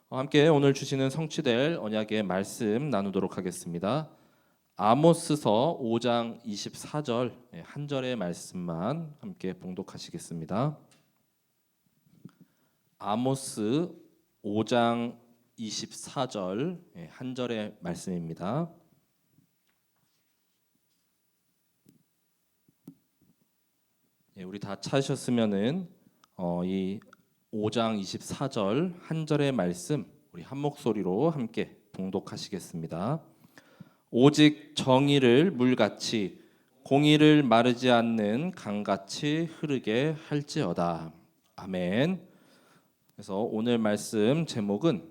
함께 오늘 주시는 성취될 언약의 말씀 나누도록 하겠습니다. 아모스서 5장 24절 한 절의 말씀만 함께 봉독하시겠습니다. 아모스 5장 24절 한 절의 말씀입니다. 우리 다 찾으셨으면은 이 5장 24절 한 절의 말씀 우리 한 목소리로 함께 봉독하시겠습니다. 오직 정의를 물같이 공의를 마르지 않는 강같이 흐르게 할지어다. 아멘. 그래서 오늘 말씀 제목은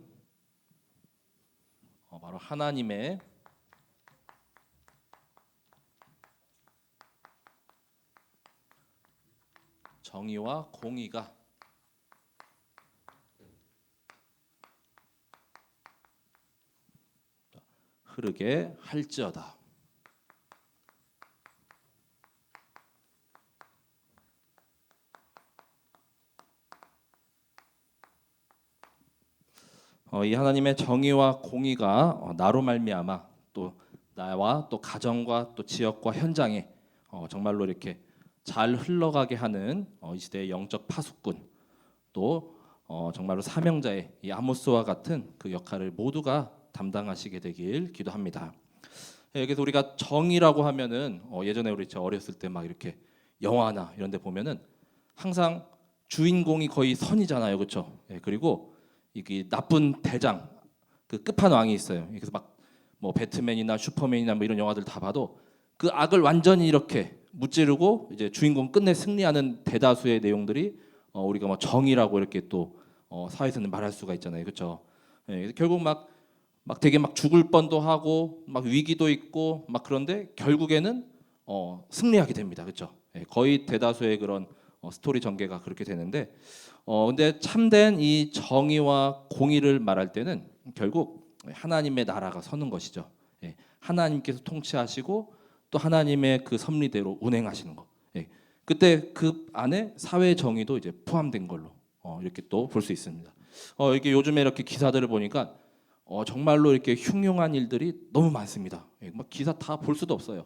바로 하나님의 정의와 공의가 흐르게 할지어다. 이 하나님의 정의와 공의가 나로 말미암아 또 나와 또 가정과 또 지역과 현장에 정말로 이렇게 잘 흘러가게 하는 이 시대의 영적 파수꾼 또 정말로 사명자의 이 아모스와 같은 그 역할을 모두가 담당하시게 되길 기도합니다. 여기서 우리가 정의라고 하면은 예전에 우리 어렸을 때 막 이렇게 영화나 이런 데 보면은 항상 주인공이 거의 선이잖아요. 그렇죠? 그리고 이게 나쁜 대장 그 끝판왕이 있어요. 그래서 막 뭐 배트맨이나 슈퍼맨이나 뭐 이런 영화들 다 봐도 그 악을 완전히 이렇게 무찌르고 이제 주인공 끝내 승리하는 대다수의 내용들이 우리가 뭐 정의라고 이렇게 또 사회에서는 말할 수가 있잖아요. 그렇죠? 그래서 결국 막 되게 막 죽을 뻔도 하고 막 위기도 있고 막 그런데 결국에는 승리하게 됩니다. 그렇죠? 거의 대다수의 그런 스토리 전개가 그렇게 되는데 근데 참된 이 정의와 공의를 말할 때는 결국 하나님의 나라가 서는 것이죠. 하나님께서 통치하시고 또 하나님의 그 섭리대로 운행하시는 거. 그때 그 안에 사회 정의도 이제 포함된 걸로 이렇게 또 볼 수 있습니다. 이게 요즘에 이렇게 기사들을 보니까 정말로 이렇게 흉흉한 일들이 너무 많습니다. 막 기사 다 볼 수도 없어요.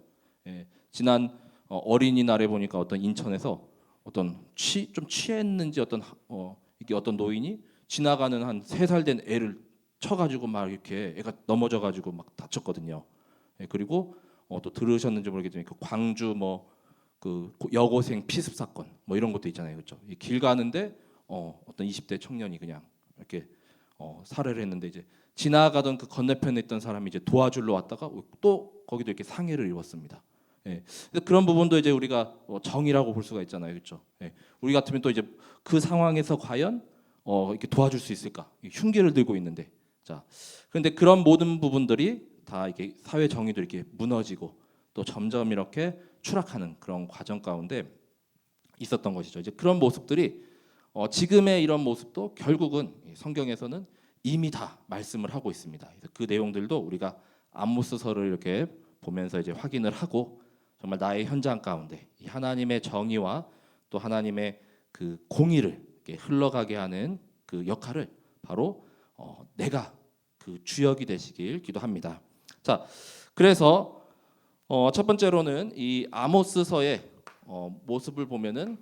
지난 어린이날에 보니까 어떤 인천에서 어떤 좀 취했는지 이게 어떤 노인이 지나가는 한 3살 된 애를 쳐가지고 막 이렇게 애가 넘어져가지고 막 다쳤거든요. 그리고 또 들으셨는지 모르겠지만 그 광주 뭐 그 여고생 피습 사건 뭐 이런 것도 있잖아요. 그렇죠? 길 가는데 어떤 20대 청년이 그냥 이렇게 살해를 했는데 이제 지나가던 그 건너편에 있던 사람이 이제 도와주러 왔다가 또 거기도 이렇게 상해를 입었습니다. 그런 부분도 이제 우리가 정의라고 볼 수가 있잖아요, 그렇죠? 우리 같으면 또 이제 그 상황에서 과연 이렇게 도와줄 수 있을까? 흉기를 들고 있는데, 자, 그런데 그런 모든 부분들이 다 이렇게 사회 정의도 이렇게 무너지고 또 점점 이렇게 추락하는 그런 과정 가운데 있었던 것이죠. 이제 그런 모습들이 지금의 이런 모습도 결국은 성경에서는 이미 다 말씀을 하고 있습니다. 그래서 그 내용들도 우리가 아모스서를 이렇게 보면서 이제 확인을 하고 정말 나의 현장 가운데 이 하나님의 정의와 또 하나님의 그 공의를 이렇게 흘러가게 하는 그 역할을 바로 내가 그 주역이 되시길 기도합니다. 자, 그래서 첫 번째로는 이 아모스서의 모습을 보면은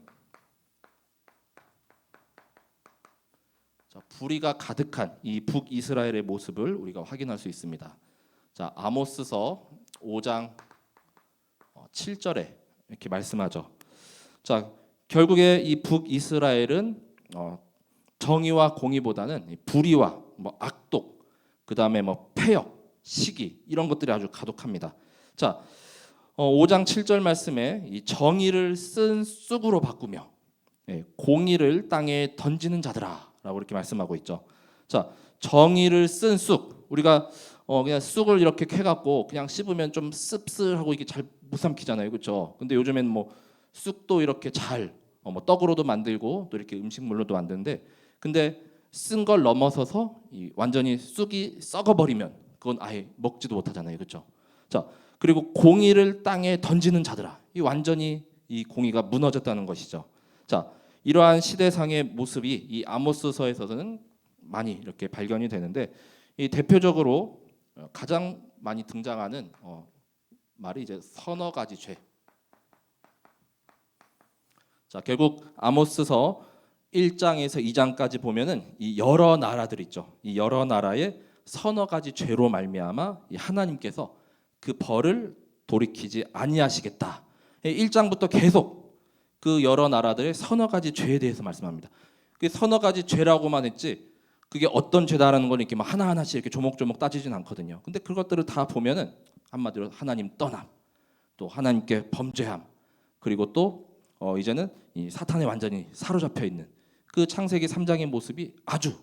불의가 가득한 이 북이스라엘의 모습을 우리가 확인할 수 있습니다. 자, 아모스서 5장 7절에 이렇게 말씀하죠. 자, 결국에 이 북이스라엘은 정의와 공의보다는 불의와 뭐 악독, 그다음에 뭐 폐역, 시기 이런 것들이 아주 가득합니다. 자, 5장 7절 말씀에 이 정의를 쓴 쑥으로 바꾸며 공의를 땅에 던지는 자들아라고 이렇게 말씀하고 있죠. 자, 정의를 쓴 쑥, 우리가 그냥 쑥을 이렇게 캐갖고 그냥 씹으면 좀 씁쓸하고 이게 잘 못 삼키잖아요, 그렇죠? 근데 요즘엔 뭐 쑥도 이렇게 잘 뭐 떡으로도 만들고 또 이렇게 음식물로도 만드는데, 근데 쓴 걸 넘어서서 완전히 쑥이 썩어버리면 그건 아예 먹지도 못하잖아요, 그렇죠? 자, 그리고 공의를 땅에 던지는 자들아, 이 완전히 이 공의가 무너졌다는 것이죠. 자, 이러한 시대상의 모습이 이 아모스서에서는 많이 이렇게 발견이 되는데 이 대표적으로 가장 많이 등장하는 말이 이제 서너 가지 죄. 자, 결국 아모스서 1장에서 2장까지 보면은 이 여러 나라들 있죠. 이 여러 나라의 서너 가지 죄로 말미암아 이 하나님께서 그 벌을 돌이키지 아니하시겠다. 1장부터 계속 그 여러 나라들의 서너 가지 죄에 대해서 말씀합니다. 그 서너 가지 죄라고만 했지 그게 어떤 죄다라는 걸 이렇게 막 하나하나씩 이렇게 조목조목 따지진 않거든요. 근데 그것들을 다 보면은 한마디로 하나님 떠남, 또 하나님께 범죄함, 그리고 또 이제는 이 사탄에 완전히 사로잡혀 있는 그 창세기 3장의 모습이 아주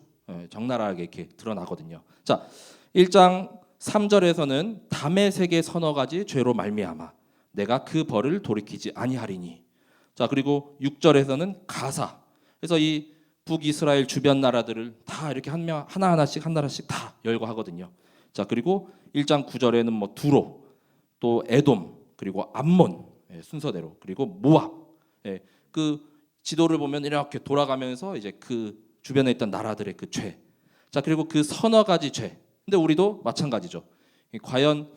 적나라하게 이렇게 드러나거든요. 자, 1장 3절에서는 담의 세계 서너 가지 죄로 말미암아 내가 그 벌을 돌이키지 아니하리니. 자, 그리고 6절에서는 가사. 그래서 이 북이스라엘 주변 나라들을 다 이렇게 하나하나씩 한 나라씩 다 열거하거든요. 자, 그리고 1장 9절에는 뭐 두로, 또 에돔, 그리고 암몬 순서대로, 그리고 모압. 그 지도를 보면 이렇게 돌아가면서 이제 그 주변에 있던 나라들의 그 죄. 자, 그리고 그 서너 가지 죄. 근데 우리도 마찬가지죠. 과연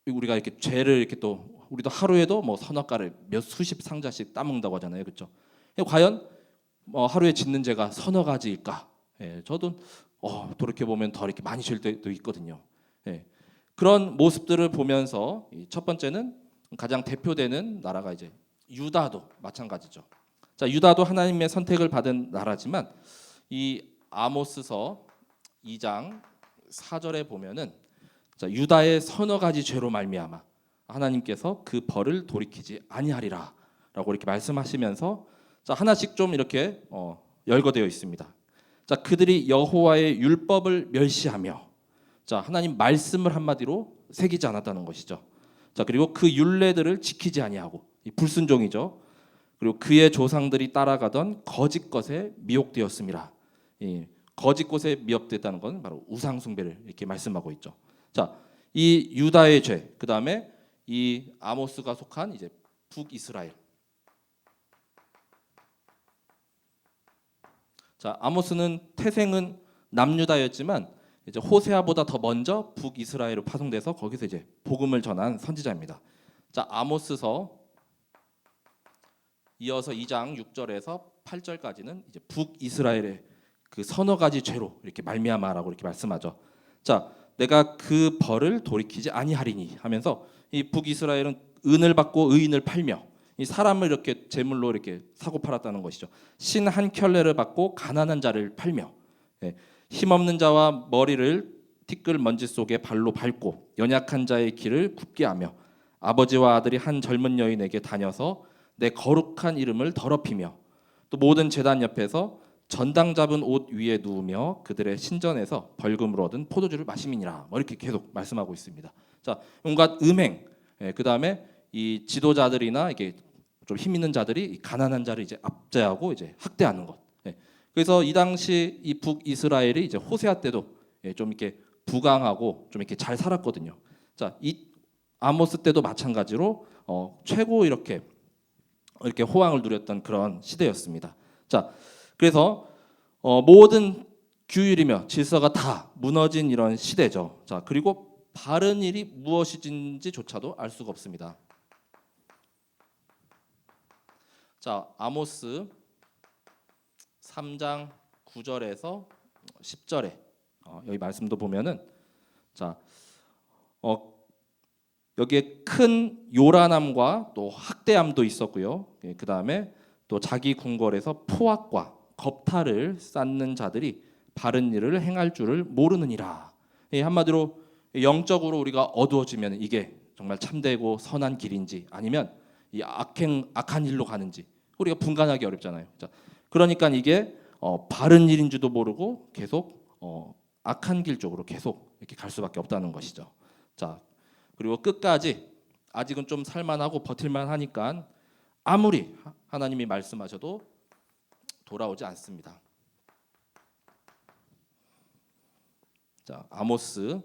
우리가 이렇게 죄를 이렇게 또 우리도 하루에도 뭐 서너 가를 몇 수십 상자씩 따먹는다고 하잖아요, 그렇죠? 과연 하루에 짓는 죄가 서너 가지일까? 저도 돌이켜 보면 더 이렇게 많이 질 때도 있거든요. 그런 모습들을 보면서 첫 번째는 가장 대표되는 나라가 이제 유다도 마찬가지죠. 자, 유다도 하나님의 선택을 받은 나라지만 이 아모스서 2장 4절에 보면은 자, 유다의 서너 가지 죄로 말미암아 하나님께서 그 벌을 돌이키지 아니하리라라고 이렇게 말씀하시면서 자, 하나씩 좀 이렇게 열거되어 있습니다. 자, 그들이 여호와의 율법을 멸시하며 자, 하나님 말씀을 한마디로 새기지 않았다는 것이죠. 자, 그리고 그 율례들을 지키지 아니하고 이 불순종이죠. 그리고 그의 조상들이 따라가던 거짓 것에 미혹되었습니다. 거짓 것에 미혹됐다는 건 바로 우상 숭배를 이렇게 말씀하고 있죠. 자, 이 유다의 죄, 그 다음에 이 아모스가 속한 이제 북이스라엘. 자, 아모스는 태생은 남유다였지만 이제 호세아보다 더 먼저 북이스라엘로 파송돼서 거기서 이제 복음을 전한 선지자입니다. 자, 아모스서 이어서 2장 6절에서 8절까지는 이제 북이스라엘의 그 서너 가지 죄로 이렇게 말미암아라고 이렇게 말씀하죠. 자, 내가 그 벌을 돌이키지 아니하리니 하면서 이 북이스라엘은 은을 받고 의인을 팔며 이 사람을 이렇게 제물로 이렇게 사고 팔았다는 것이죠. 신 한 켤레를 받고 가난한 자를 팔며 힘없는 자와 머리를 티끌 먼지 속에 발로 밟고 연약한 자의 길을 굽게 하며 아버지와 아들이 한 젊은 여인에게 다녀서 내 거룩한 이름을 더럽히며 또 모든 제단 옆에서 전당 잡은 옷 위에 누우며 그들의 신전에서 벌금으로 얻은 포도주를 마심이니라. 뭐 이렇게 계속 말씀하고 있습니다. 자, 온갖 음행, 그 다음에 이 지도자들이나 이게 좀 힘 있는 자들이 이 가난한 자를 이제 압제하고 이제 학대하는 것. 그래서 이 당시 이 북이스라엘이 이제 호세아 때도 좀 이렇게 부강하고 좀 이렇게 잘 살았거든요. 자, 이 아모스 때도 마찬가지로 최고 이렇게 호황을 누렸던 그런 시대였습니다. 자, 그래서 모든 규율이며 질서가 다 무너진 이런 시대죠. 자, 그리고 바른 일이 무엇인지조차도 알 수가 없습니다. 자, 아모스 3장 9절에서 10절에 여기 말씀도 보면은 자, 여기에 큰 요란함과 또 학대함도 있었고요. 그 다음에 또 자기 궁궐에서 포악과 겁탈을 쌓는 자들이 바른 일을 행할 줄을 모르느니라. 한마디로 영적으로 우리가 어두워지면 이게 정말 참되고 선한 길인지 아니면 이 악한 일로 가는지 우리가 분간하기 어렵잖아요. 자, 그러니까 이게 바른 일인 줄도 모르고 계속 악한 길 쪽으로 계속 이렇게 갈 수밖에 없다는 것이죠. 자, 그리고 끝까지 아직은 좀 살만하고 버틸만 하니까 아무리 하나님이 말씀하셔도 돌아오지 않습니다. 자, 아모스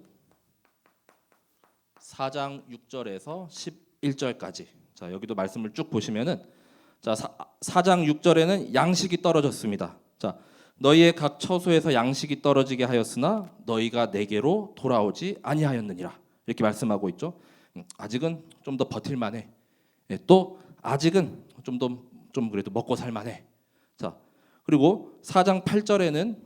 4장 6절에서 11절까지. 자, 여기도 말씀을 쭉 보시면은 자, 4장 6절에는 양식이 떨어졌습니다. 자, 너희의 각 처소에서 양식이 떨어지게 하였으나 너희가 내게로 돌아오지 아니하였느니라. 이렇게 말씀하고 있죠. 아직은 좀 더 버틸만해. 또 아직은 좀 그래도 먹고 살만해. 자, 그리고 4장 8절에는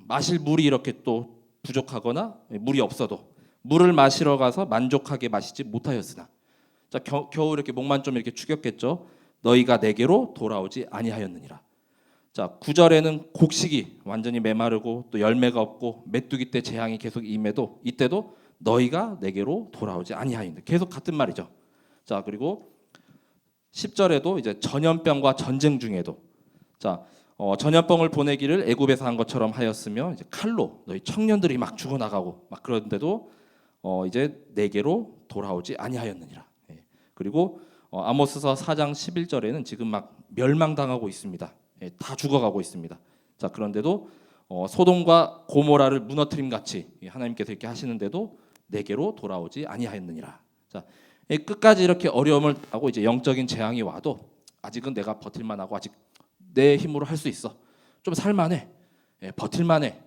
마실 물이 이렇게 또 부족하거나 물이 없어도 물을 마시러 가서 만족하게 마시지 못하였으나, 자, 겨우 이렇게 목만 좀 이렇게 축였겠죠. 너희가 내게로 돌아오지 아니하였느니라. 자, 9절에는 곡식이 완전히 메마르고 또 열매가 없고 메뚜기 때 재앙이 계속 임해도 이때도 너희가 내게로 돌아오지 아니하였느니라. 계속 같은 말이죠. 자, 그리고 10절에도 이제 전염병과 전쟁 중에도, 자, 전염병을 보내기를 애굽에서 한 것처럼 하였으며 이제 칼로 너희 청년들이 막 죽어나가고 막 그런데도 이제 내게로 돌아오지 아니하였느니라. 그리고 아모스서 4장 11절에는 지금 막 멸망당하고 있습니다. 다 죽어가고 있습니다. 자, 그런데도 소돔과 고모라를 무너뜨림 같이 하나님께서 이렇게 하시는데도 내게로 돌아오지 아니하였느니라. 자, 끝까지 이렇게 어려움을 하고 이제 영적인 재앙이 와도 아직은 내가 버틸만하고 아직 내 힘으로 할 수 있어. 좀 살만해. 버틸만해.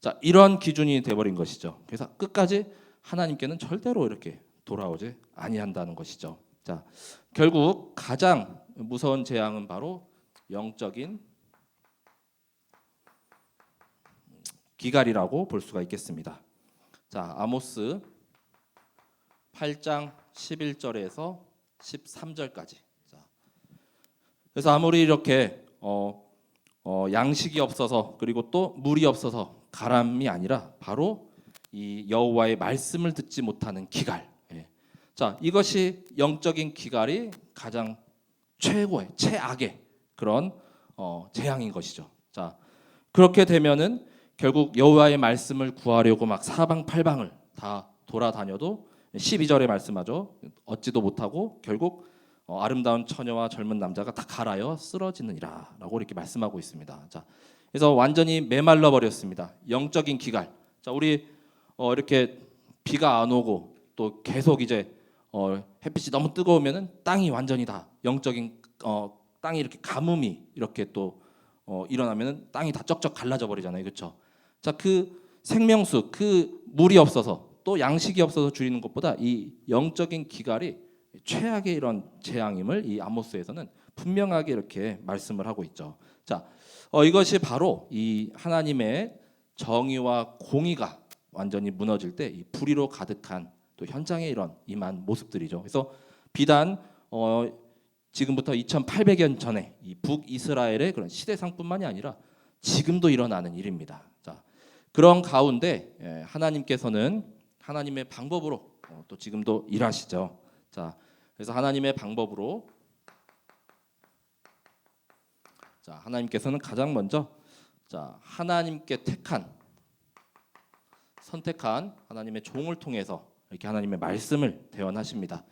자, 이런 기준이 돼버린 것이죠. 그래서 끝까지 하나님께는 절대로 이렇게 돌아오지 아니한다는 것이죠. 자, 결국 가장 무서운 재앙은 바로 영적인 기갈이라고 볼 수가 있겠습니다. 자, 아모스 8장 11절에서 13절까지. 자, 그래서 아무리 이렇게 양식이 없어서 그리고 또 물이 없어서 가람이 아니라 바로 이 여호와의 말씀을 듣지 못하는 기갈. 자, 이것이 영적인 기갈이 가장 최고의 최악의 그런 재앙인 것이죠. 자, 그렇게 되면은 결국 여호와의 말씀을 구하려고 막 사방팔방을 다 돌아다녀도 12절에 말씀하죠. 얻지도 못하고 결국 아름다운 처녀와 젊은 남자가 다 갈아여 쓰러지느니라라고 이렇게 말씀하고 있습니다. 자, 그래서 완전히 메말라 버렸습니다. 영적인 기갈. 자, 우리 이렇게 비가 안 오고 또 계속 이제 햇빛이 너무 뜨거우면은 땅이 완전히 다 영적인 땅이 이렇게 가뭄이 이렇게 또 일어나면은 땅이 다 쩍쩍 갈라져 버리잖아요, 그렇죠? 자, 그 생명수, 그 물이 없어서 또 양식이 없어서 줄이는 것보다 이 영적인 기갈이 최악의 이런 재앙임을 이 아모스에서는 분명하게 이렇게 말씀을 하고 있죠. 자, 이것이 바로 이 하나님의 정의와 공의가 완전히 무너질 때 이 불의로 가득한 또 현장에 이런 임한 모습들이죠. 그래서 비단 지금부터 2,800년 전에 이 북이스라엘의 그런 시대상뿐만이 아니라 지금도 일어나는 일입니다. 자, 그런 가운데 하나님께서는 하나님의 방법으로 또 지금도 일하시죠. 자, 그래서 하나님의 방법으로, 자, 하나님께서는 가장 먼저, 자, 하나님께 선택한 하나님의 종을 통해서 이렇게 하나님의 말씀을 대언하십니다.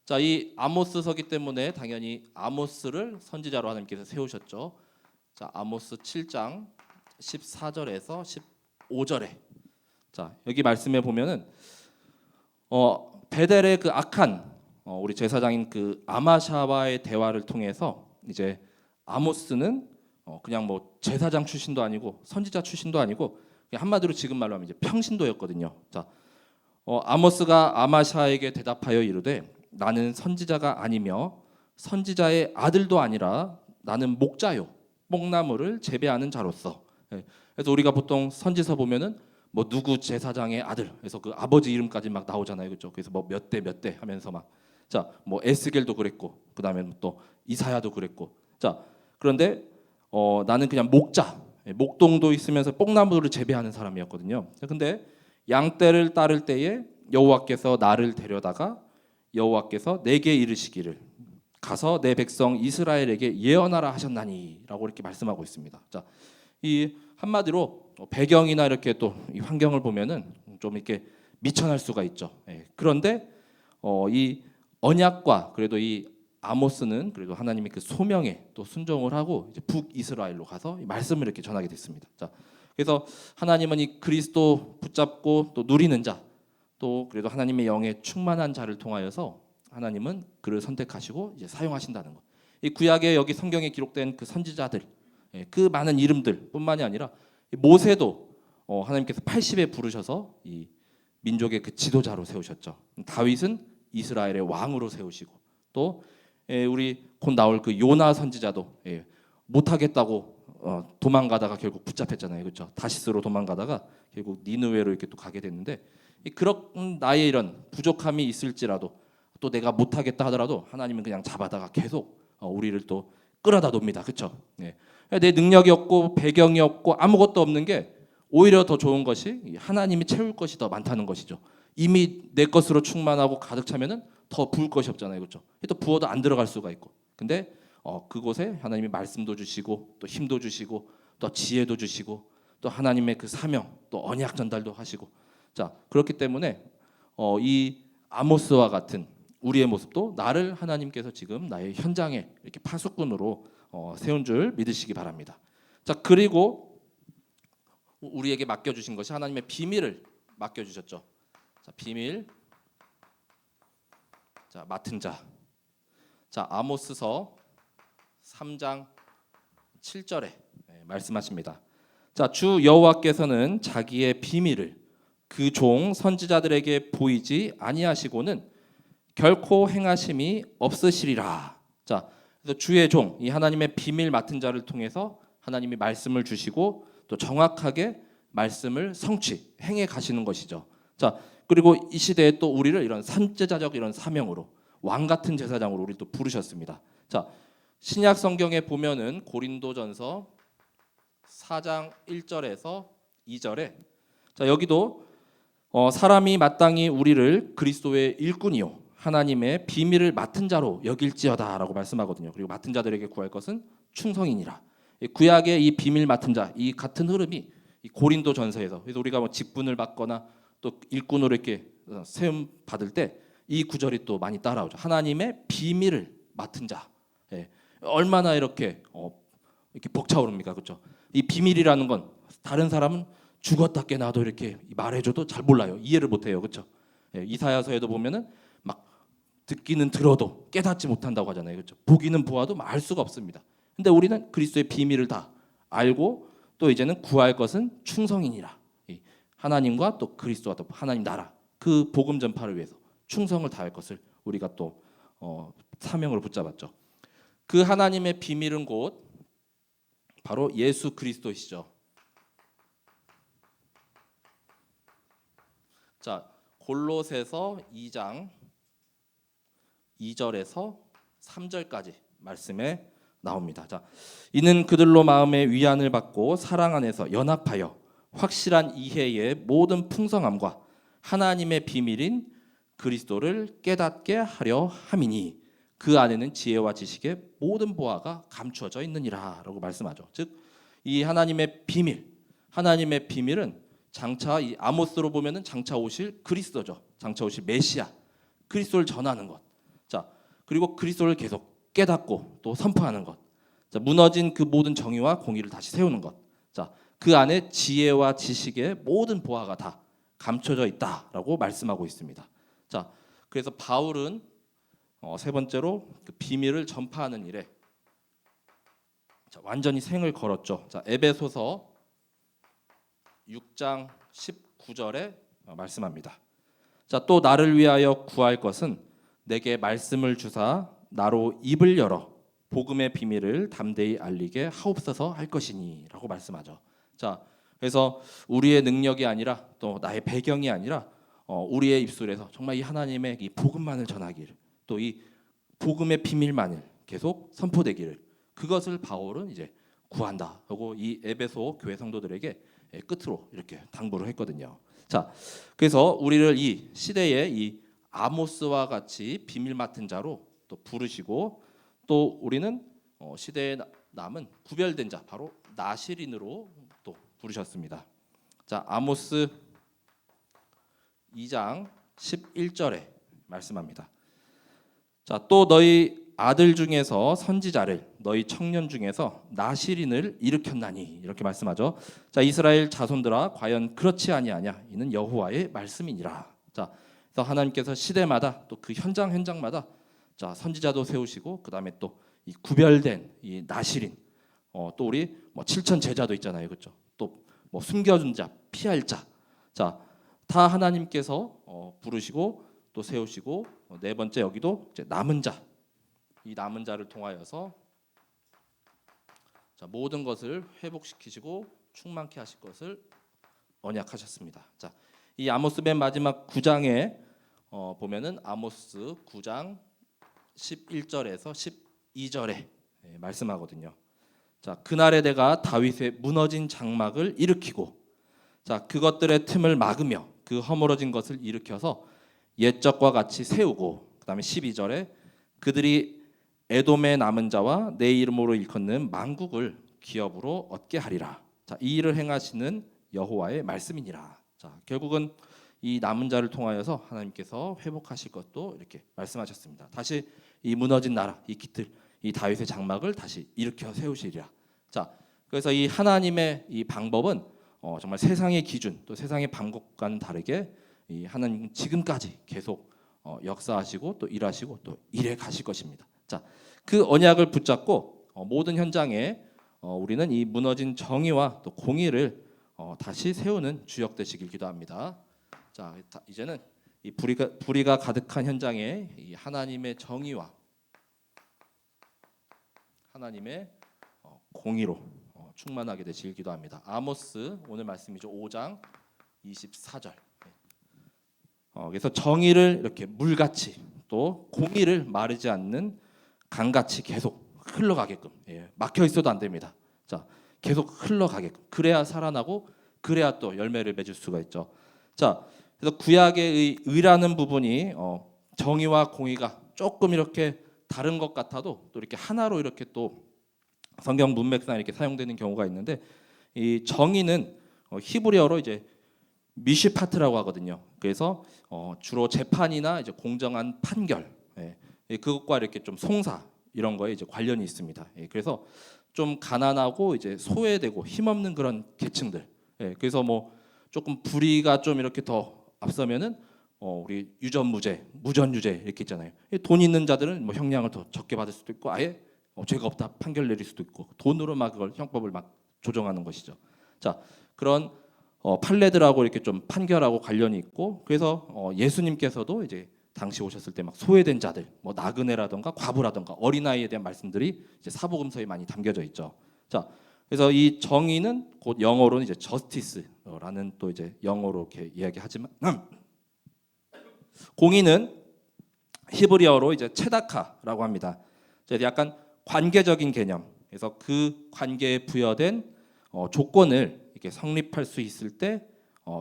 자, 이 아모스서기 때문에 당연히 아모스를 선지자로 하나님께서 세우셨죠. 자, 아모스 7장 14절에서 15절에, 자, 여기 말씀에 보면은 베델의 그 악한 우리 제사장인 그 아마샤와의 대화를 통해서 이제 아모스는 그냥 뭐 제사장 출신도 아니고 선지자 출신도 아니고 한마디로 지금 말로 하면 이제 평신도였거든요. 자, 아모스가 아마샤에게 대답하여 이르되 나는 선지자가 아니며 선지자의 아들도 아니라 나는 목자요 뽕나무를 재배하는 자로서. 그래서 우리가 보통 선지서 보면은 뭐 누구 제사장의 아들, 그래서 그 아버지 이름까지 막 나오잖아요, 그렇죠? 그래서 뭐 몇 대 몇 대 하면서 막, 자, 뭐 에스겔도 그랬고, 그 다음에 또 이사야도 그랬고, 자, 그런데 나는 그냥 목자, 목동도 있으면서 뽕나무를 재배하는 사람이었거든요. 근데 양떼를 따를 때에 여호와께서 나를 데려다가 여호와께서 내게 이르시기를 가서 내 백성 이스라엘에게 예언하라 하셨나니라고 이렇게 말씀하고 있습니다. 자, 이 한마디로 배경이나 이렇게 또 이 환경을 보면은 좀 이렇게 미천할 수가 있죠. 그런데 이 언약과 그래도 이 아모스는 그래도 하나님의 그 소명에 또 순종을 하고 이제 북이스라엘로 가서 이 말씀을 이렇게 전하게 됐습니다. 자, 그래서 하나님은 이 그리스도 붙잡고 또 누리는 자, 또 그래도 하나님의 영에 충만한 자를 통하여서 하나님은 그를 선택하시고 이제 사용하신다는 것. 이 구약에 여기 성경에 기록된 그 선지자들, 그 많은 이름들뿐만이 아니라 모세도 하나님께서 80에 부르셔서 이 민족의 그 지도자로 세우셨죠. 다윗은 이스라엘의 왕으로 세우시고 또 우리 곧 나올 그 요나 선지자도 못하겠다고 도망가다가 결국 붙잡혔잖아요, 그렇죠? 다시스로 도망가다가 결국 니느웨로 이렇게 또 가게 됐는데 그런 나의 이런 부족함이 있을지라도 또 내가 못하겠다 하더라도 하나님은 그냥 잡아다가 계속 우리를 또 끌어다 놉니다, 그렇죠? 내 능력이 없고 배경이 없고 아무것도 없는 게 오히려 더 좋은 것이 하나님이 채울 것이 더 많다는 것이죠. 이미 내 것으로 충만하고 가득 차면은 더 부을 것이 없잖아요, 그렇죠? 또 부어도 안 들어갈 수가 있고. 근데 그곳에 하나님이 말씀도 주시고 또 힘도 주시고 또 지혜도 주시고 또 하나님의 그 사명 또 언약 전달도 하시고. 자, 그렇기 때문에 이 아모스와 같은 우리의 모습도 나를 하나님께서 지금 나의 현장에 이렇게 파수꾼으로 세운 줄 믿으시기 바랍니다. 자, 그리고 우리에게 맡겨주신 것이 하나님의 비밀을 맡겨주셨죠. 자, 비밀. 자, 맡은 자. 자, 아모스서 3장 7절에 말씀하십니다. 자, 주 여호와께서는 자기의 비밀을 그 종 선지자들에게 보이지 아니하시고는 결코 행하심이 없으시리라. 자, 그래서 주의 종, 이 하나님의 비밀 맡은 자를 통해서 하나님이 말씀을 주시고 또 정확하게 말씀을 성취, 행해 가시는 것이죠. 자, 그리고 이 시대에 또 우리를 이런 선지자적 이런 사명으로 왕 같은 제사장으로 우리 또 부르셨습니다. 자, 신약 성경에 보면은 고린도전서 4장 1절에서 2절에 자, 여기도 사람이 마땅히 우리를 그리스도의 일꾼이요 하나님의 비밀을 맡은 자로 여길지어다라고 말씀하거든요. 그리고 맡은 자들에게 구할 것은 충성이니라. 구약의 이 비밀 맡은 자, 이 같은 흐름이 이 고린도전서에서 그래서 우리가 뭐 직분을 받거나 또 일꾼으로 이렇게 세움 받을 때 이 구절이 또 많이 따라오죠. 하나님의 비밀을 맡은 자. 얼마나 이렇게 벅차오릅니까, 그렇죠? 이 비밀이라는 건 다른 사람은 죽었다 깨나도 이렇게 말해줘도 잘 몰라요. 이해를 못해요, 그렇죠? 이사야서에도 보면은 막 듣기는 들어도 깨닫지 못한다고 하잖아요, 그렇죠? 보기는 보아도 알 수가 없습니다. 근데 우리는 그리스도의 비밀을 다 알고 또 이제는 구할 것은 충성이니라. 하나님과 또 그리스도와 또 하나님 나라 그 복음 전파를 위해서 충성을 다할 것을 우리가 또 사명으로 붙잡았죠. 그 하나님의 비밀은 곧 바로 예수 그리스도이시죠. 자, 골로새서 2장 2절에서 3절까지 말씀에 나옵니다. 자, 이는 그들로 마음의 위안을 받고 사랑 안에서 연합하여 확실한 이해의 모든 풍성함과 하나님의 비밀인 그리스도를 깨닫게 하려 함이니 그 안에는 지혜와 지식의 모든 보화가 감추어져 있느니라라고 말씀하죠. 즉, 이 하나님의 비밀, 하나님의 비밀은 장차 이 아모스로 보면은 장차 오실 그리스도죠. 장차 오실 메시아, 그리스도를 전하는 것. 자, 그리고 그리스도를 계속 깨닫고 또 선포하는 것. 자, 무너진 그 모든 정의와 공의를 다시 세우는 것. 자, 그 안에 지혜와 지식의 모든 보화가 다 감춰져 있다라고 말씀하고 있습니다. 자, 그래서 바울은 세 번째로 그 비밀을 전파하는 일에 자, 완전히 생을 걸었죠. 자, 에베소서 6장 19절에 말씀합니다. 자, 또 나를 위하여 구할 것은 내게 말씀을 주사 나로 입을 열어 복음의 비밀을 담대히 알리게 하옵소서 할 것이니라고 말씀하죠. 자, 그래서 우리의 능력이 아니라 또 나의 배경이 아니라 우리의 입술에서 정말 이 하나님의 이 복음만을 전하기를 또 이 복음의 비밀만을 계속 선포되기를 그것을 바울은 이제 구한다 하고 이 에베소 교회 성도들에게 끝으로 이렇게 당부를 했거든요. 자, 그래서 우리를 이 시대의 이 아모스와 같이 비밀 맡은 자로 또 부르시고 또 우리는 시대에 남은 구별된 자 바로 나실인으로 또 부르셨습니다. 자, 아모스 2장 11절에 말씀합니다. 자, 또 너희 아들 중에서 선지자를 너희 청년 중에서 나실인을 일으켰나니 이렇게 말씀하죠. 자, 이스라엘 자손들아 과연 그렇지 아니하냐 이는 여호와의 말씀이니라. 자, 그래서 하나님께서 시대마다 또 그 현장마다 자, 선지자도 세우시고 그다음에 또 이 구별된 이 나실인 또 우리 뭐 7천 제자도 있잖아요. 그렇죠? 또 뭐 숨겨둔 자, 피할 자, 자, 다 하나님께서 부르시고 또 세우시고 네 번째 여기도 이제 남은 자, 이 남은 자를 통하여서 자, 모든 것을 회복시키시고 충만케 하실 것을 언약하셨습니다. 자, 이 아모스 맨 마지막 9장에 보면은 아모스 9장 11절에서 12절에 말씀하거든요. 자, 그날에 내가 다윗의 무너진 장막을 일으키고 자, 그것들의 틈을 막으며 그 허물어진 것을 일으켜서 옛적과 같이 세우고 그다음에 12절에 그들이 에돔의 남은 자와 내 이름으로 일컫는 만국을 기업으로 얻게 하리라. 자, 이 일을 행하시는 여호와의 말씀이니라. 자, 결국은 이 남은 자를 통하여서 하나님께서 회복하실 것도 이렇게 말씀하셨습니다. 다시 이 무너진 나라, 이 기틀, 이 다윗의 장막을 다시 일으켜 세우시리라. 자, 그래서 이 하나님의 이 방법은 정말 세상의 기준 또 세상의 방법과는 다르게 이 하나님 지금까지 계속 역사하시고 또 일하시고 또 일해 가실 것입니다. 자, 그 언약을 붙잡고 모든 현장에 우리는 이 무너진 정의와 또 공의를 다시 세우는 주역 되시길 기도합니다. 자, 이제는 이 불의가 가득한 현장에 이 하나님의 정의와 하나님의 공의로 충만하게 되시길 기도합니다. 아모스 오늘 말씀이죠. 5장 24절. 그래서 정의를 이렇게 물같이 또 공의를 마르지 않는 강같이 계속 흘러가게끔 막혀 있어도 안 됩니다. 자, 계속 흘러가게끔 그래야 살아나고 그래야 또 열매를 맺을 수가 있죠. 자, 그래서 구약의 의라는 부분이 정의와 공의가 조금 이렇게 다른 것 같아도 또 이렇게 하나로 이렇게 또 성경 문맥상 이렇게 사용되는 경우가 있는데 이 정의는 히브리어로 이제 미시파트라고 하거든요. 그래서 주로 재판이나 이제 공정한 판결 그것과 이렇게 좀 송사 이런 거에 이제 관련이 있습니다. 그래서 좀 가난하고 이제 소외되고 힘없는 그런 계층들. 그래서 뭐 조금 불의가 좀 이렇게 더 앞서면은 우리 유전무죄, 무전유죄 이렇게 있잖아요. 돈 있는 자들은 뭐 형량을 더 적게 받을 수도 있고 아예 죄가 없다 판결 내릴 수도 있고 돈으로 막 그걸 형법을 막 조정하는 것이죠. 자, 그런 판례들하고 이렇게 좀 판결하고 관련이 있고 그래서 예수님께서도 이제 당시 오셨을 때 막 소외된 자들, 뭐 나그네라든가 과부라든가 어린아이에 대한 말씀들이 이제 사복음서에 많이 담겨져 있죠. 자, 그래서 이 정의는 곧 영어로는 이제 justice라는 또 이제 영어로 이렇게 이야기하지만 공의는 히브리어로 이제 체다카라고 합니다. 그래서 약간 관계적인 개념. 그래서 그 관계에 부여된 조건을 이렇게 성립할 수 있을 때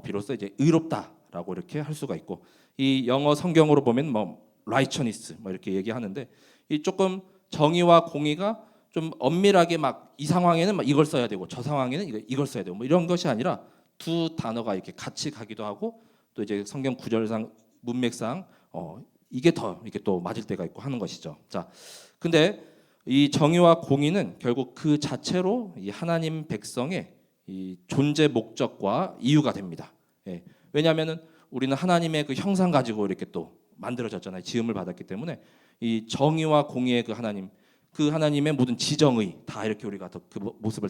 비로소 이제 의롭다라고 이렇게 할 수가 있고 이 영어 성경으로 보면 뭐 righteousness 뭐 이렇게 얘기하는데 이 조금 정의와 공의가 좀 엄밀하게 막 이 상황에는 막 이걸 써야 되고 저 상황에는 이걸 써야 되고 뭐 이런 것이 아니라 두 단어가 이렇게 같이 가기도 하고 또 이제 성경 구절상 문맥상 이게 더 이렇게 또 맞을 때가 있고 하는 것이죠. 자, 근데 이 정의와 공의는 결국 그 자체로 이 하나님 백성의 이 존재 목적과 이유가 됩니다. 왜냐하면은 우리는 하나님의 그 형상 가지고 이렇게 또 만들어졌잖아요. 지음을 받았기 때문에 이 정의와 공의의 그 하나님의 모든 지정의 다 이렇게 우리가 그 모습을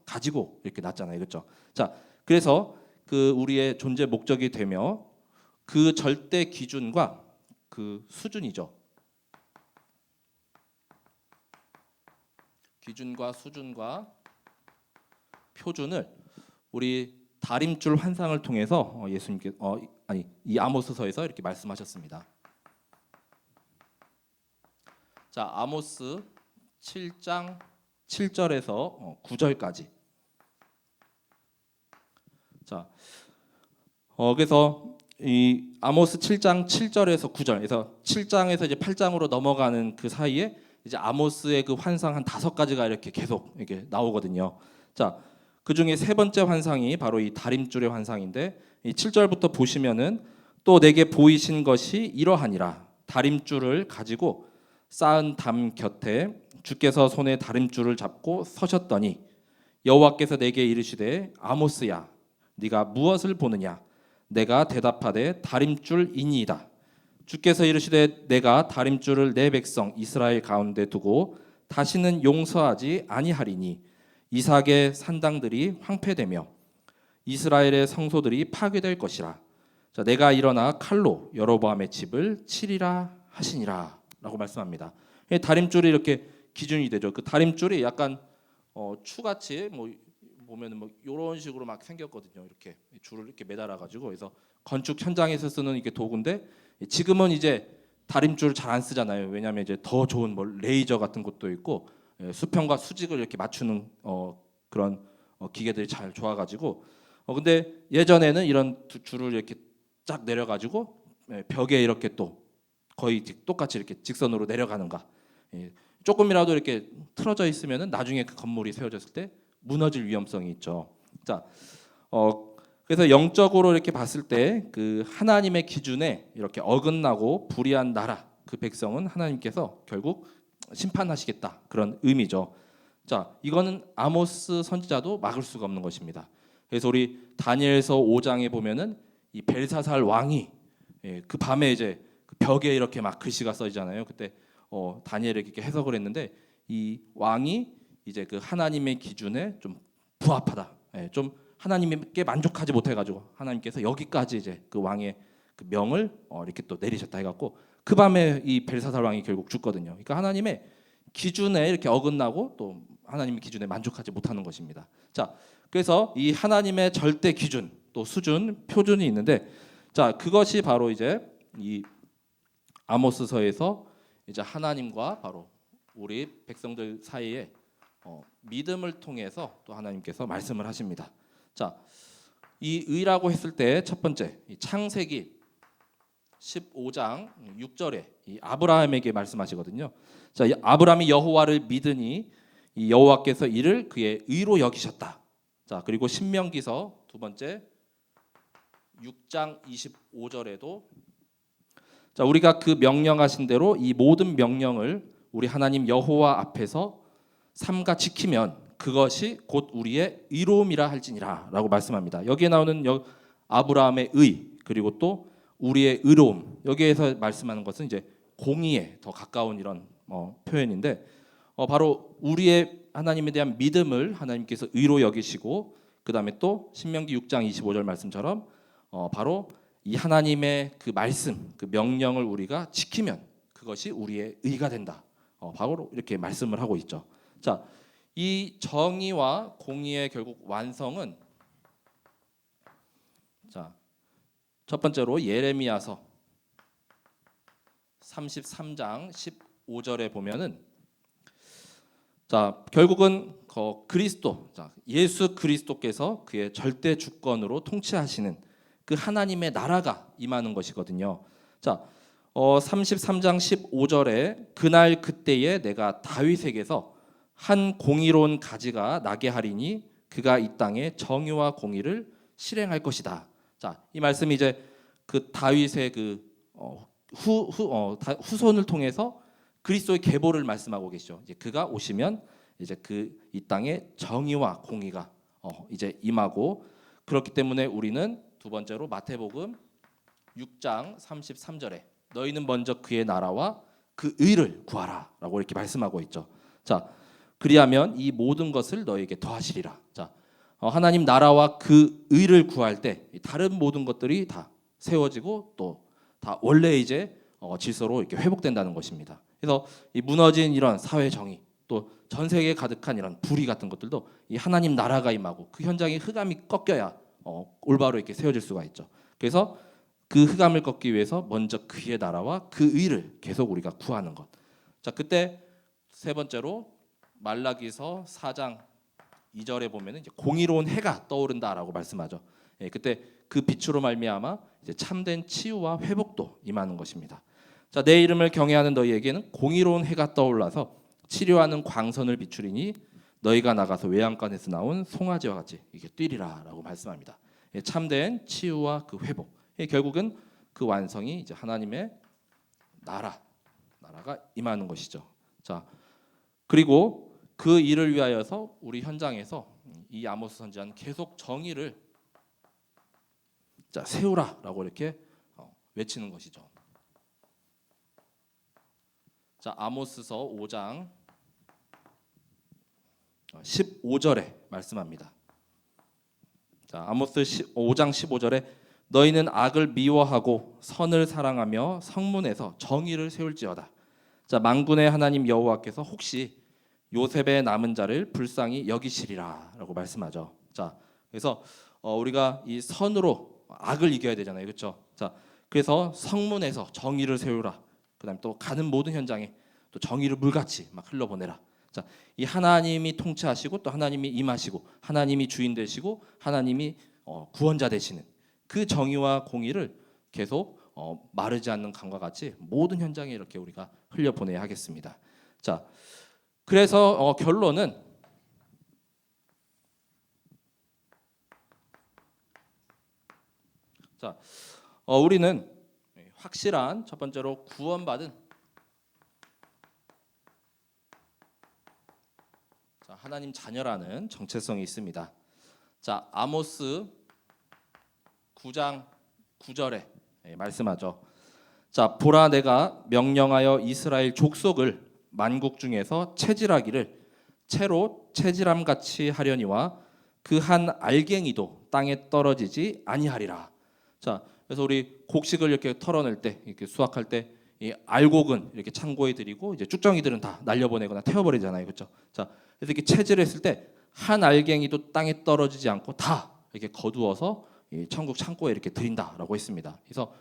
가지고 이렇게 났잖아요. 그렇죠? 자, 그래서 그 우리의 존재 목적이 되며 그 절대 기준과 그 수준이죠. 기준과 수준과 표준을 우리 다림줄 환상을 통해서 예수님께 이 아모스서에서 이렇게 말씀하셨습니다. 자, 아모스 7장 7절에서 9절까지. 자, 그래서 이 아모스 7장 7절에서 9절, 그래서 7장에서 이제 8장으로 넘어가는 그 사이에 이제 아모스의 그 환상 한 5가지가 이렇게 계속 이렇게 나오거든요. 자, 그 중에 세 번째 환상이 바로 이 다림줄의 환상인데 이 7절부터 보시면은 또 내게 보이신 것이 이러하니라. 다림줄을 가지고 쌓은 담 곁에 주께서 손에 다림줄을 잡고 서셨더니 여호와께서 내게 이르시되 아모스야 네가 무엇을 보느냐. 내가 대답하되 다림줄이니이다. 주께서 이르시되 내가 다림줄을 내 백성 이스라엘 가운데 두고 다시는 용서하지 아니하리니 이삭의 산당들이 황폐되며 이스라엘의 성소들이 파괴될 것이라. 자, 내가 일어나 칼로 여로보암의 집을 치리라 하시니라라고 말씀합니다. 다림줄이 이렇게 기준이 되죠. 그 다림줄이 약간 추같이 뭐 보면은 뭐 이런 식으로 막 생겼거든요. 이렇게 줄을 이렇게 매달아 가지고 그래서 건축 현장에서 쓰는 이게 도구인데 지금은 이제 다림줄 잘 안 쓰잖아요. 왜냐하면 이제 더 좋은 뭐 레이저 같은 것도 있고 수평과 수직을 이렇게 맞추는 그런 기계들이 잘 좋아가지고 근데 예전에는 이런 줄을 이렇게 쫙 내려가지고 벽에 이렇게 또 거의 똑같이 이렇게 직선으로 내려가는가. 조금이라도 이렇게 틀어져 있으면은 나중에 그 건물이 세워졌을 때 무너질 위험성이 있죠. 자, 그래서 영적으로 이렇게 봤을 때 그 하나님의 기준에 이렇게 어긋나고 불의한 나라 그 백성은 하나님께서 결국 심판하시겠다 그런 의미죠. 자, 이거는 아모스 선지자도 막을 수가 없는 것입니다. 그래서 우리 다니엘서 5장에 보면은 이 벨사살 왕이 그 밤에 이제 그 벽에 이렇게 막 글씨가 써있잖아요. 그때 다니엘이 이렇게 해석을 했는데 이 왕이 이제 그 하나님의 기준에 좀 부합하다. 좀 하나님께 만족하지 못해가지고 하나님께서 여기까지 이제 그 왕의 그 명을 이렇게 또 내리셨다 해갖고 그 밤에 이 벨사살 왕이 결국 죽거든요. 그러니까 하나님의 기준에 이렇게 어긋나고 또 하나님의 기준에 만족하지 못하는 것입니다. 자, 그래서 이 하나님의 절대 기준 또 수준 표준이 있는데 자 그것이 바로 이제 이 아모스서에서 이제 하나님과 바로 우리 백성들 사이에 믿음을 통해서 또 하나님께서 말씀을 하십니다. 자, 이 의라고 했을 때 첫 번째 이 창세기 15장 6절에 이 아브라함에게 말씀하시거든요. 자, 아브라함이 여호와를 믿으니 이 여호와께서 이를 그의 의로 여기셨다. 자, 그리고 신명기서 두 번째 6장 25절에도 자, 우리가 그 명령하신 대로 이 모든 명령을 우리 하나님 여호와 앞에서 삼가 지키면 그것이 곧 우리의 의로움이라 할지니라라고 말씀합니다. 여기에 나오는 아브라함의 의 그리고 또 우리의 의로움 여기에서 말씀하는 것은 이제 공의에 더 가까운 이런 표현인데 바로 우리의 하나님에 대한 믿음을 하나님께서 의로 여기시고 그 다음에 또 신명기 6장 25절 말씀처럼 바로 이 하나님의 그 말씀 그 명령을 우리가 지키면 그것이 우리의 의가 된다. 바로 이렇게 말씀을 하고 있죠. 자, 이 정의와 공의의 결국 완성은 자, 첫 번째로 예레미야서 33장 15절에 보면은 자, 결국은 그리스도 자, 예수 그리스도께서 그의 절대 주권으로 통치하시는 그 하나님의 나라가 임하는 것이거든요. 자, 33장 15절에 그날 그때에 내가 다윗에게서 한 공의로운 가지가 나게 하리니 그가 이 땅에 정의와 공의를 실행할 것이다. 자, 이 말씀이 이제 그 다윗의 그 후손을 통해서 그리스도의 계보를 말씀하고 계시죠. 이제 그가 오시면 이제 그 이 땅에 정의와 공의가 이제 임하고 그렇기 때문에 우리는 두 번째로 마태복음 6장 33절에 너희는 먼저 그의 나라와 그 의를 구하라라고 이렇게 말씀하고 있죠. 자, 그리하면 이 모든 것을 너에게 더하시리라. 자, 하나님 나라와 그 의를 구할 때 다른 모든 것들이 다 세워지고 또 다 원래 이제 질서로 이렇게 회복된다는 것입니다. 그래서 이 무너진 이런 사회 정의 또 전 세계에 가득한 이런 불의 같은 것들도 이 하나님 나라가 임하고 그 현장에 흑암이 꺾여야 올바로 이렇게 세워질 수가 있죠. 그래서 그 흑암을 꺾기 위해서 먼저 그의 나라와 그 의를 계속 우리가 구하는 것. 자, 그때 세 번째로 말라기서 4장 2절에 보면은 이제 공의로운 해가 떠오른다라고 말씀하죠. 그때 그 빛으로 말미암아 이제 참된 치유와 회복도 임하는 것입니다. 자, 내 이름을 경외하는 너희에게는 공의로운 해가 떠올라서 치료하는 광선을 비추리니 너희가 나가서 외양간에서 나온 송아지와 같이 이게 뛰리라라고 말씀합니다. 참된 치유와 그 회복. 결국은 그 완성이 이제 하나님의 나라가 임하는 것이죠. 자, 그리고 그 일을 위하여서 우리 현장에서 이 아모스 선지자는 계속 정의를 자, 세우라라고 이렇게 외치는 것이죠. 자, 아모스서 5장 15절에 말씀합니다. 자, 아모스 5장 15절에 너희는 악을 미워하고 선을 사랑하며 성문에서 정의를 세울지어다. 자, 만군의 하나님 여호와께서 혹시 요셉의 남은 자를 불쌍히 여기시리라라고 말씀하죠. 자, 그래서 우리가 이 선으로 악을 이겨야 되잖아요, 그렇죠? 자, 그래서 성문에서 정의를 세우라. 그다음 또 가는 모든 현장에 또 정의를 물같이 막 흘러보내라. 자, 이 하나님이 통치하시고 또 하나님이 임하시고 하나님이 주인 되시고 하나님이 구원자 되시는 그 정의와 공의를 계속 마르지 않는 강과 같이 모든 현장에 이렇게 우리가 흘려보내야 하겠습니다. 자, 그래서 결론은 자, 우리는 확실한 첫 번째로 구원받은 자, 하나님 자녀라는 정체성이 있습니다. 자, 아모스 9장 9절에 말씀하죠. 자, 보라 내가 명령하여 이스라엘 족속을 만국 중에서 체질하기를 채로 체질함 같이 하려니와 그 한 알갱이도 땅에 떨어지지 아니하리라. 자, 그래서 우리 곡식을 이렇게 털어낼 때 이렇게 수확할 때 이 알곡은 이렇게 창고에 들이고 이제 쭉정이들은 다 날려보내거나 태워버리잖아요, 그렇죠? 자, 그래서 이렇게 체질했을 때 한 알갱이도 땅에 떨어지지 않고 다 이렇게 거두어서 이 천국 창고에 이렇게 드린다라고 했습니다. 그래서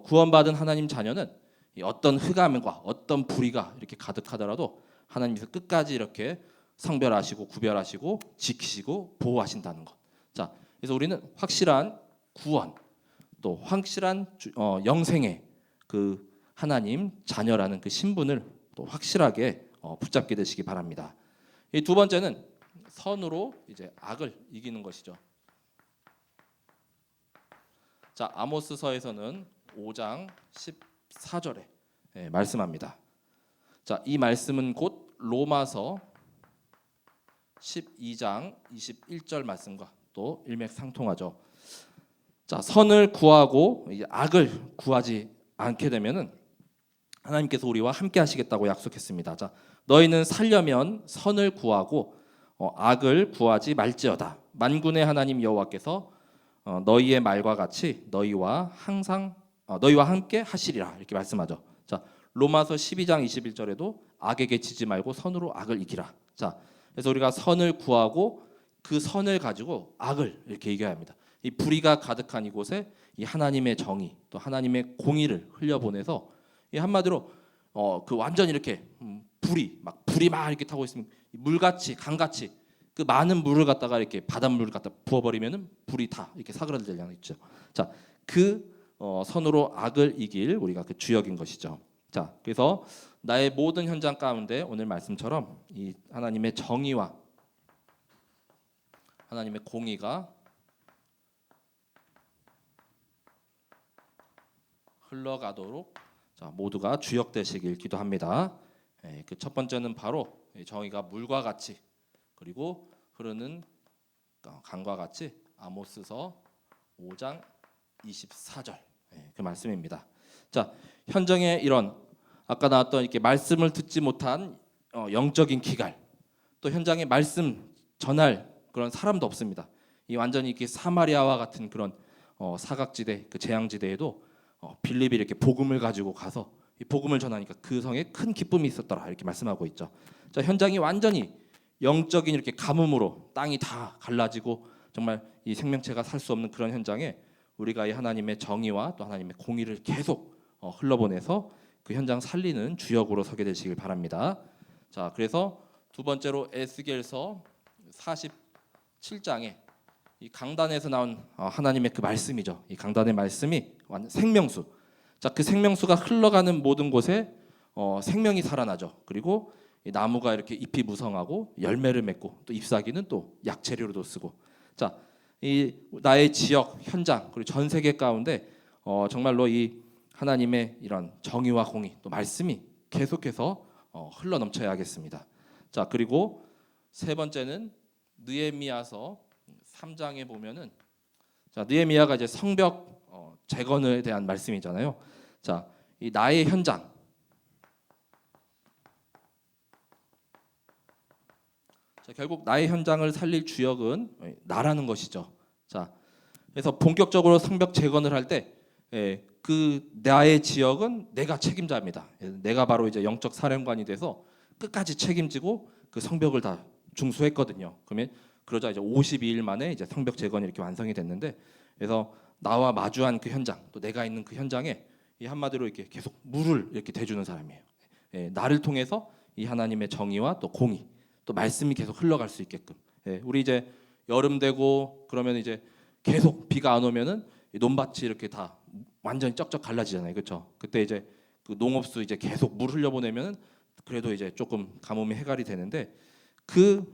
구원받은 하나님 자녀는 어떤 흑암과 어떤 불의가 이렇게 가득하더라도 하나님께서 끝까지 이렇게 성별하시고 구별하시고 지키시고 보호하신다는 것. 자, 그래서 우리는 확실한 구원 또 확실한 영생의 그 하나님 자녀라는 그 신분을 또 확실하게 붙잡게 되시기 바랍니다. 이 두 번째는 선으로 이제 악을 이기는 것이죠. 자, 아모스서에서는 5장 14절에 말씀합니다. 자, 이 말씀은 곧 로마서 12장 21절 말씀과 또 일맥상통하죠. 자, 선을 구하고 이제 악을 구하지 않게 되면은 하나님께서 우리와 함께 하시겠다고 약속했습니다. 자, 너희는 살려면 선을 구하고 악을 구하지 말지어다. 만군의 하나님 여호와께서 너희의 말과 같이 너희와 함께 하시리라 이렇게 말씀하죠. 자, 로마서 12장 21절에도 악에게 지지 말고 선으로 악을 이기라. 자, 그래서 우리가 선을 구하고 그 선을 가지고 악을 이렇게 이겨야 합니다. 이 불의가 가득한 이곳에 이 하나님의 정의 또 하나님의 공의를 흘려보내서 이 한마디로 그 완전 이렇게 불이 막 이렇게 타고 있으면 물같이 강같이 그 많은 물을 갖다가 이렇게 바닷물을 갖다 부어버리면은 불이 다 이렇게 사그라들잖아요, 있죠. 자, 그 선으로 악을 이길 우리가 그 주역인 것이죠. 자, 그래서 나의 모든 현장 가운데 오늘 말씀처럼 이 하나님의 정의와 하나님의 공의가 흘러가도록 자, 모두가 주역되시길 기도합니다. 그 첫 번째는 바로 정의가 물과 같이 그리고 흐르는 강과 같이 아모스서 5장 24절 그 말씀입니다. 자, 현장에 이런 아까 나왔던 이렇게 말씀을 듣지 못한 영적인 기갈 또 현장에 말씀 전할 그런 사람도 없습니다. 이 완전히 이렇게 사마리아와 같은 그런 사각지대 그 재앙지대에도 빌립이 이렇게 복음을 가지고 가서 이 복음을 전하니까 그 성에 큰 기쁨이 있었더라 이렇게 말씀하고 있죠. 자, 현장이 완전히 영적인 이렇게 가뭄으로 땅이 다 갈라지고 정말 이 생명체가 살 수 없는 그런 현장에 우리가 이 하나님의 정의와 또 하나님의 공의를 계속 흘러보내서 그 현장 살리는 주역으로 서게 되시길 바랍니다. 자, 그래서 두 번째로 에스겔서 47장에 이 강단에서 나온 하나님의 그 말씀이죠. 이 강단의 말씀이 생명수. 자, 그 생명수가 흘러가는 모든 곳에 생명이 살아나죠. 그리고 이 나무가 이렇게 잎이 무성하고 열매를 맺고 또 잎사귀는 또 약재료로도 쓰고. 자, 이 나의 지역, 현장 그리고 전 세계 가운데 정말로 이 하나님의 이런 정의와 공의 또 말씀이 계속해서 흘러 넘쳐야 하겠습니다. 자, 그리고 세 번째는 느헤미야서 3장에 보면은 자, 느헤미야가 이제 성벽 재건에 대한 말씀이잖아요. 자, 이 나의 현장. 자, 결국 나의 현장을 살릴 주역은 나라는 것이죠. 자, 그래서 본격적으로 성벽 재건을 할 때 그 나의 지역은 내가 책임자입니다. 내가 바로 이제 영적 사령관이 돼서 끝까지 책임지고 그 성벽을 다 중수했거든요. 그러면 그러자 이제 52일 만에 이제 성벽 재건이 이렇게 완성이 됐는데, 그래서 나와 마주한 그 현장, 또 내가 있는 그 현장에 이 한마디로 이렇게 계속 물을 이렇게 대주는 사람이에요. 나를 통해서 이 하나님의 정의와 또 공의, 또 말씀이 계속 흘러갈 수 있게끔. 우리 이제 여름 되고 그러면 이제 계속 비가 안 오면은 이 논밭이 이렇게 다 완전히 쩍쩍 갈라지잖아요, 그렇죠? 그때 이제 그 농업수 이제 계속 물 흘려보내면은 그래도 이제 조금 가뭄이 해결이 되는데, 그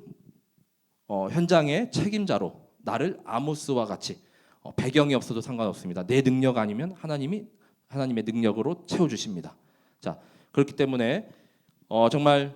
현장의 책임자로 나를 아모스와 같이 배경이 없어도 상관없습니다. 내 능력 아니면 하나님의 능력으로 채워주십니다. 자, 그렇기 때문에 정말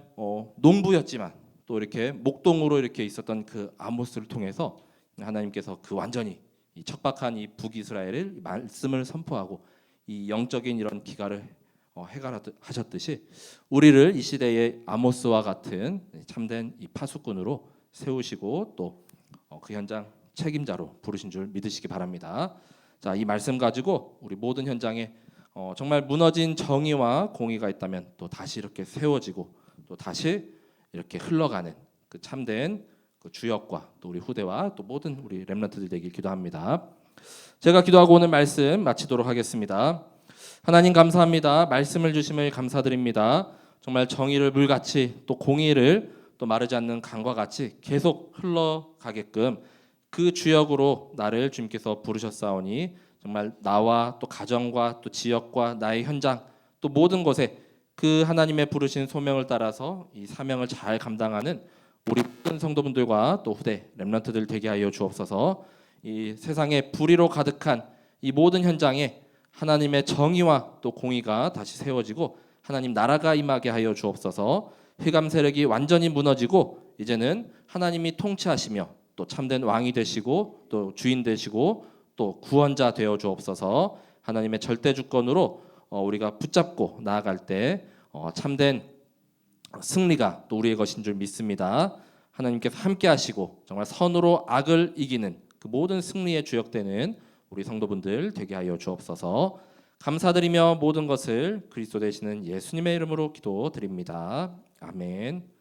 농부였지만 또 이렇게 목동으로 이렇게 있었던 그 아모스를 통해서 하나님께서 그 완전히 이 척박한 이 북이스라엘을 말씀을 선포하고 이 영적인 이런 기갈을 해결하셨듯이 우리를 이 시대의 아모스와 같은 참된 이 파수꾼으로 세우시고 또 그 현장 책임자로 부르신 줄 믿으시기 바랍니다. 자, 이 말씀 가지고 우리 모든 현장에 정말 무너진 정의와 공의가 있다면 또 다시 이렇게 세워지고 또 다시 이렇게 흘러가는 그 참된 그 주역과 또 우리 후대와 또 모든 우리 렘넌트들 되길 기도합니다. 제가 기도하고 오늘 말씀 마치도록 하겠습니다. 하나님 감사합니다. 말씀을 주심을 감사드립니다. 정말 정의를 물같이 또 공의를 또 마르지 않는 강과 같이 계속 흘러가게끔 그 주역으로 나를 주님께서 부르셨사오니 정말 나와 또 가정과 또 지역과 나의 현장 또 모든 곳에 그 하나님의 부르신 소명을 따라서 이 사명을 잘 감당하는 우리 모든 성도분들과 또 후대 렘넌트들 되게 하여 주옵소서. 이 세상에 불의로 가득한 이 모든 현장에 하나님의 정의와 또 공의가 다시 세워지고 하나님 나라가 임하게 하여 주옵소서. 흑암 세력이 완전히 무너지고 이제는 하나님이 통치하시며 또 참된 왕이 되시고 또 주인 되시고 또 구원자 되어 주옵소서. 하나님의 절대 주권으로 우리가 붙잡고 나아갈 때 참된 승리가 또 우리의 것인 줄 믿습니다. 하나님께서 함께 하시고 정말 선으로 악을 이기는 그 모든 승리의 주역되는 우리 성도분들 되게 하여 주옵소서. 감사드리며 모든 것을 그리스도 되시는 예수님의 이름으로 기도드립니다. 아멘.